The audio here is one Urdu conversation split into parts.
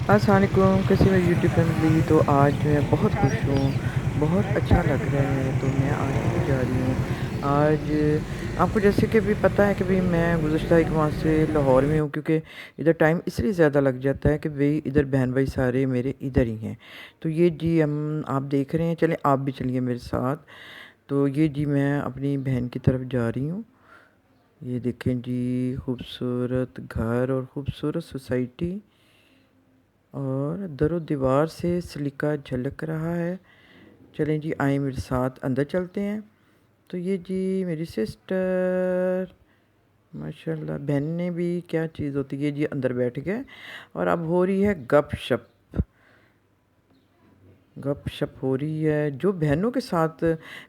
السلام علیکم، کیسی میری یوٹیوب فیملی؟ تو آج جو ہے بہت خوش ہوں، بہت اچھا لگ رہا ہے، تو میں آج کہیں جا رہی ہوں آج۔ آپ کو جیسے کہ بھی پتہ ہے کہ بھی میں گزشتہ ایک ماہ سے لاہور میں ہوں، کیونکہ ادھر ٹائم اس لیے زیادہ لگ جاتا ہے کہ بھئی ادھر بہن بھائی سارے میرے ادھر ہی ہیں۔ تو یہ جی آپ دیکھ رہے ہیں، چلیں آپ بھی چلیے میرے ساتھ۔ تو یہ جی میں اپنی بہن کی طرف جا رہی ہوں۔ یہ دیکھیں جی، خوبصورت گھر اور خوبصورت سوسائٹی، اور در و دیوار سے سلیقہ جھلک رہا ہے۔ چلیں جی، آئیں میرے ساتھ اندر چلتے ہیں۔ تو یہ جی میری سسٹر، ماشاءاللہ بہن نے بھی کیا چیز ہوتی ہے جی، اندر بیٹھ گئے اور اب ہو رہی ہے گپ شپ۔ گپ شپ ہو رہی ہے جو بہنوں کے ساتھ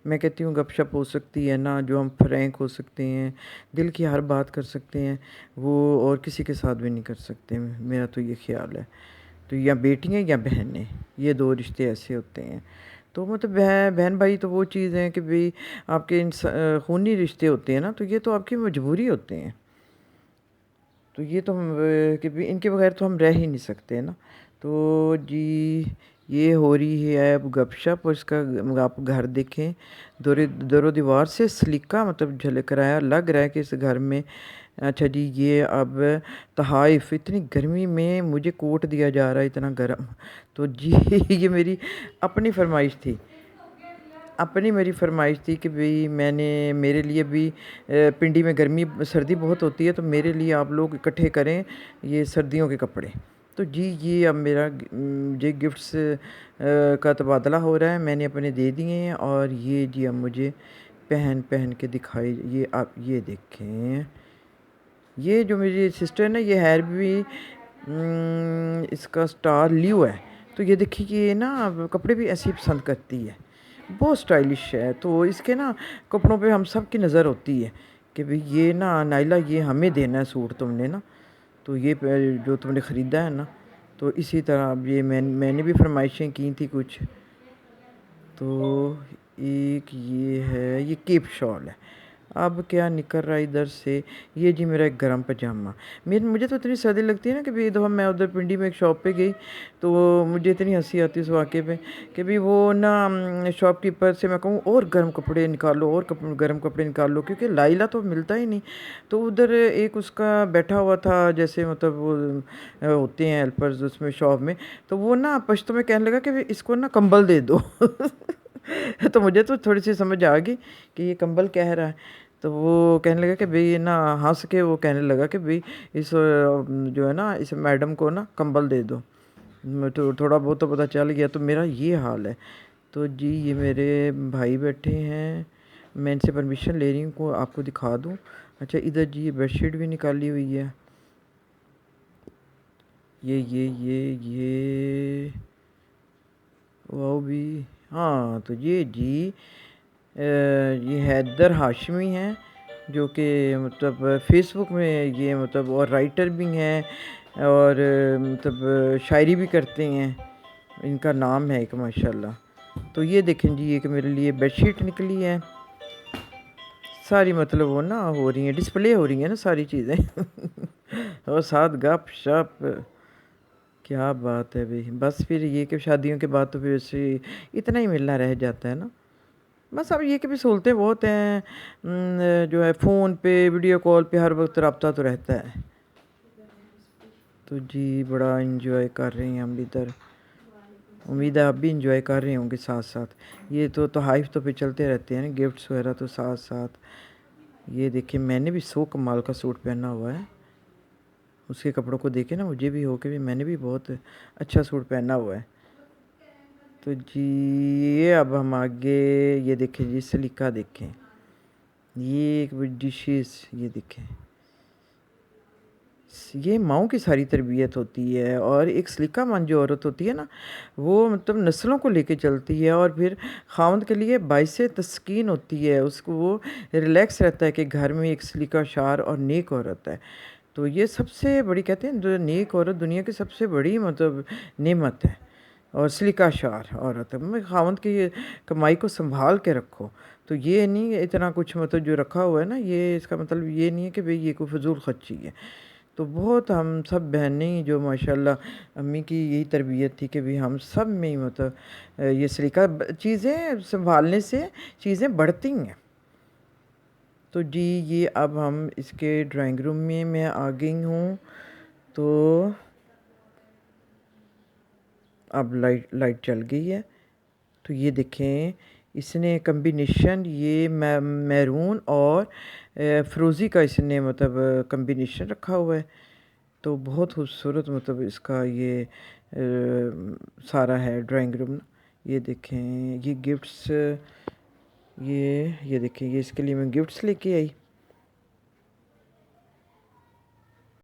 میں کہتی ہوں گپ شپ ہو سکتی ہے نا، جو ہم فرینک ہو سکتے ہیں، دل کی ہر بات کر سکتے ہیں، وہ اور کسی کے ساتھ بھی نہیں کر سکتے، میرا تو یہ خیال ہے۔ تو یا بیٹی ہیں یا بہنیں، یہ دو رشتے ایسے ہوتے ہیں۔ تو مطلب بہن بھائی تو وہ چیز ہیں کہ بھئی آپ کے خونی رشتے ہوتے ہیں نا، تو یہ تو آپ کی مجبوری ہوتے ہیں۔ تو یہ تو ہم کہ بھی ان کے بغیر تو ہم رہ ہی نہیں سکتے نا۔ تو جی یہ ہو رہی ہے اب گپ شپ، اور اس کا آپ گھر دیکھیں، در و دیوار سے سلیقہ مطلب جھلک رہا ہے، لگ رہا ہے کہ اس گھر میں اچھا جی یہ اب تحائف، اتنی گرمی میں مجھے کوٹ دیا جا رہا ہے اتنا گرم۔ تو جی یہ میری اپنی فرمائش تھی، میری فرمائش تھی کہ بھئی میں نے میرے لیے بھی پنڈی میں گرمی سردی بہت ہوتی ہے، تو میرے لیے آپ لوگ اکٹھے کریں یہ سردیوں کے کپڑے۔ تو جی یہ اب میرا یہ گفٹس کا تبادلہ ہو رہا ہے، میں نے اپنے دے دیے ہیں، اور یہ جی اب مجھے پہن کے دکھائی۔ یہ آپ یہ دیکھیں، یہ جو میری سسٹر ہے نا، یہ ہیئر بھی اس کا سٹار لیو ہے۔ تو یہ دیکھیں کہ یہ نا کپڑے بھی ایسے ہی پسند کرتی ہے، بہت سٹائلش ہے۔ تو اس کے نا کپڑوں پہ ہم سب کی نظر ہوتی ہے کہ بھئی یہ نا نائلہ یہ ہمیں دینا ہے سوٹ تم نے نا، تو یہ جو تم نے خریدا ہے نا۔ تو اسی طرح اب یہ میں نے بھی فرمائشیں کی تھی کچھ۔ تو ایک یہ ہے، یہ کیپ شال ہے۔ اب کیا نکل رہا ہے ادھر سے، یہ جی میرا ایک گرم پجامہ۔ مجھے تو اتنی سردی لگتی ہے نا کہ بھی دفعہ میں ادھر پنڈی میں ایک شاپ پہ گئی، تو مجھے اتنی ہنسی آتی اس واقعے پہ کہ بھی وہ نا شاپ کیپر سے میں کہوں اور گرم کپڑے نکالو، اور گرم کپڑے نکال لو، کیونکہ لائلہ تو ملتا ہی نہیں۔ تو ادھر ایک اس کا بیٹھا ہوا تھا، جیسے مطلب وہ ہوتے ہیں ہیلپرز اس میں شاپ میں، تو وہ نا پشتو میں کہنے لگا کہ اس کو نا کمبل دے دو۔ تو مجھے تو تھوڑی سی سمجھ آ گئی کہ یہ کمبل کہہ رہا ہے۔ تو وہ کہنے لگا کہ بھئی نا، ہنس کے وہ کہنے لگا کہ بھئی اس جو ہے نا اس میڈم کو نا کمبل دے دو۔ تو تھوڑا بہت تو پتہ چل گیا، تو میرا یہ حال ہے۔ تو جی یہ میرے بھائی بیٹھے ہیں، میں ان سے پرمیشن لے رہی ہوں کو آپ کو دکھا دوں۔ اچھا ادھر جی یہ بیڈ شیٹ بھی نکالی ہوئی ہے، یہ وہ بھی، ہاں تو یہ جی یہ حیدر ہاشمی ہیں، جو کہ مطلب فیس بک میں یہ مطلب اور رائٹر بھی ہیں، اور مطلب شاعری بھی کرتے ہیں، ان کا نام ہے ایک ماشاءاللہ۔ تو یہ دیکھیں جی ایک میرے لیے بیڈ شیٹ نکلی ہے، ساری مطلب وہ نا ہو رہی ہیں، ڈسپلے ہو رہی ہیں نا ساری چیزیں۔ اور ساتھ گپ شپ، کیا بات ہے بھئی۔ بس پھر یہ کہ شادیوں کے بعد تو پھر اسے اتنا ہی ملنا رہ جاتا ہے نا۔ بس اب یہ کہ بھی سہولتیں بہت ہیں، جو ہے فون پہ ویڈیو کال پہ ہر وقت رابطہ تو رہتا ہے۔ تو جی بڑا انجوائے کر رہے ہیں ہم ادھر، امید ہے آپ بھی انجوائے کر رہے ہوں گے ساتھ ساتھ۔ یہ تو تحائف تو پہ چلتے رہتے ہیں نا، گفٹس وغیرہ تو ساتھ ساتھ۔ یہ دیکھیں میں نے بھی 100 کمال کا سوٹ پہنا ہوا ہے، اس کے کپڑوں کو دیکھیں نا مجھے بھی ہو کہ بھی میں نے بھی بہت اچھا سوٹ پہنا ہوا ہے۔ تو جی یہ اب ہم آگے یہ دیکھیں جی سلیقہ دیکھیں، یہ ایک ڈشز، یہ دیکھیں یہ ماؤں کی ساری تربیت ہوتی ہے، اور ایک سلیقہ مند جو عورت ہوتی ہے نا، وہ مطلب نسلوں کو لے کے چلتی ہے، اور پھر خاوند کے لیے باعث تسکین ہوتی ہے، اس کو وہ ریلیکس رہتا ہے کہ گھر میں ایک سلیقہ شعر اور نیک عورت ہے۔ تو یہ سب سے بڑی کہتے ہیں جو نیک عورت دنیا کی سب سے بڑی مطلب نعمت ہے، اور سلیقہ شعر عورت ہے۔ خاوند کی کمائی کو سنبھال کے رکھو، تو یہ نہیں اتنا کچھ مطلب جو رکھا ہوا ہے نا، یہ اس کا مطلب یہ نہیں ہے کہ بھئی یہ کوئی فضول خرچی ہے۔ تو بہت ہم سب بہنیں جو ماشاءاللہ امی کی یہی تربیت تھی کہ بھی ہم سب میں ہی مطلب یہ سلیقہ چیزیں سنبھالنے سے چیزیں بڑھتی ہیں۔ تو جی یہ اب ہم اس کے ڈرائنگ روم میں آ گئی ہوں، تو اب لائٹ چل گئی ہے۔ تو یہ دیکھیں اس نے کمبینیشن یہ میرون اور فروزی کا اس نے مطلب کمبینیشن رکھا ہوا ہے، تو بہت خوبصورت مطلب اس کا یہ سارا ہے ڈرائنگ روم۔ یہ دیکھیں یہ گفٹس، یہ دیکھیں یہ اس کے لیے میں گفٹس لے کے آئی،